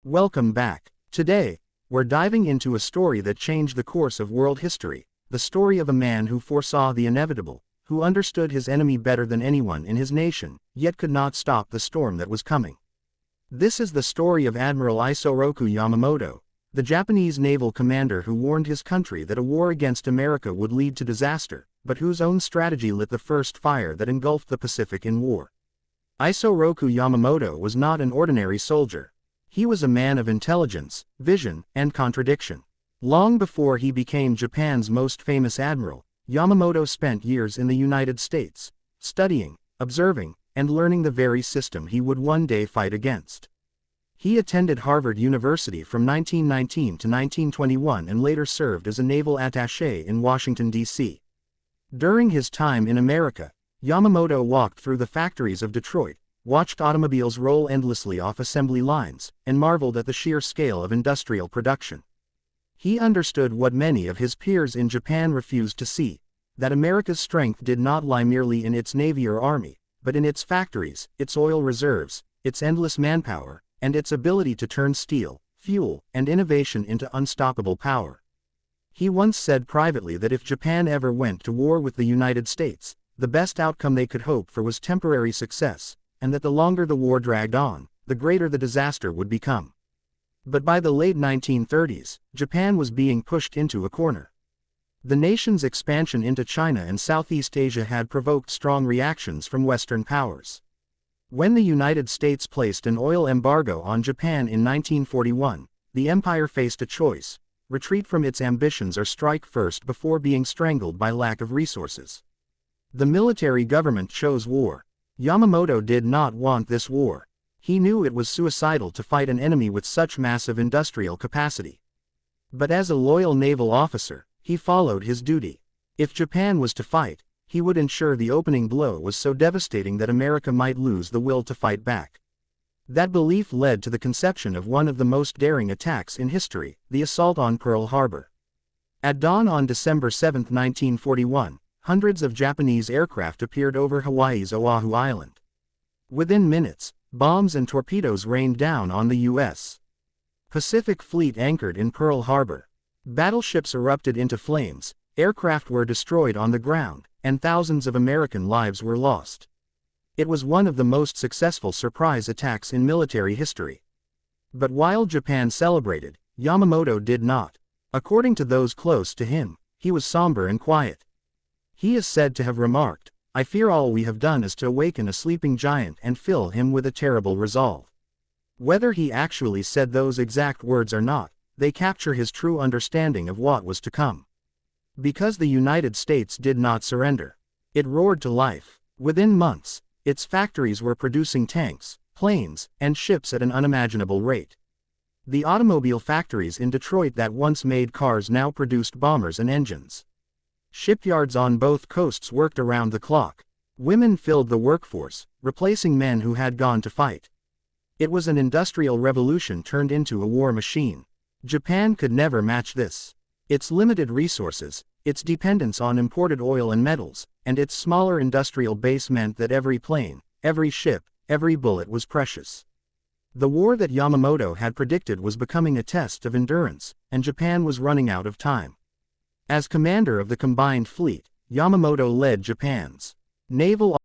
Welcome back. Today, we're diving into a story that changed the course of world history, the story of a man who foresaw the inevitable, who understood his enemy better than anyone in his nation, yet could not stop the storm that was coming. This is the story of Admiral Isoroku Yamamoto, the Japanese naval commander who warned his country that a war against America would lead to disaster, but whose own strategy lit the first fire that engulfed the Pacific in war. Isoroku Yamamoto was not an ordinary soldier. He was a man of intelligence, vision, and contradiction. Long before he became Japan's most famous admiral, Yamamoto spent years in the United States, studying, observing, and learning the very system he would one day fight against. He attended Harvard University from 1919 to 1921 and later served as a naval attaché in Washington, D.C. During his time in America, Yamamoto walked through the factories of Detroit, watched automobiles roll endlessly off assembly lines, and marveled at the sheer scale of industrial production. He understood what many of his peers in Japan refused to see, that America's strength did not lie merely in its navy or army, but in its factories, its oil reserves, its endless manpower, and its ability to turn steel, fuel, and innovation into unstoppable power. He once said privately that if Japan ever went to war with the United States, the best outcome they could hope for was temporary success, and that the longer the war dragged on, the greater the disaster would become. But by the late 1930s, Japan was being pushed into a corner. The nation's expansion into China and Southeast Asia had provoked strong reactions from Western powers. When the United States placed an oil embargo on Japan in 1941, the empire faced a choice: retreat from its ambitions or strike first before being strangled by lack of resources. The military government chose war. Yamamoto did not want this war. He knew it was suicidal to fight an enemy with such massive industrial capacity. But as a loyal naval officer, he followed his duty. If Japan was to fight, he would ensure the opening blow was so devastating that America might lose the will to fight back. That belief led to the conception of one of the most daring attacks in history, the assault on Pearl Harbor. At dawn on December 7, 1941, hundreds of Japanese aircraft appeared over Hawaii's Oahu Island. Within minutes, bombs and torpedoes rained down on the U.S. Pacific Fleet anchored in Pearl Harbor. Battleships erupted into flames, aircraft were destroyed on the ground, and thousands of American lives were lost. It was one of the most successful surprise attacks in military history. But while Japan celebrated, Yamamoto did not. According to those close to him, he was somber and quiet. He is said to have remarked, "I fear all we have done is to awaken a sleeping giant and fill him with a terrible resolve." Whether he actually said those exact words or not, they capture his true understanding of what was to come. Because the United States did not surrender. It roared to life. Within months, its factories were producing tanks, planes, and ships at an unimaginable rate. The automobile factories in Detroit that once made cars now produced bombers and engines. Shipyards on both coasts worked around the clock. Women filled the workforce, replacing men who had gone to fight. It was an industrial revolution turned into a war machine. Japan could never match this. Its limited resources, its dependence on imported oil and metals, and its smaller industrial base meant that every plane, every ship, every bullet was precious. The war that Yamamoto had predicted was becoming a test of endurance, and Japan was running out of time. As commander of the combined fleet, Yamamoto led Japan's naval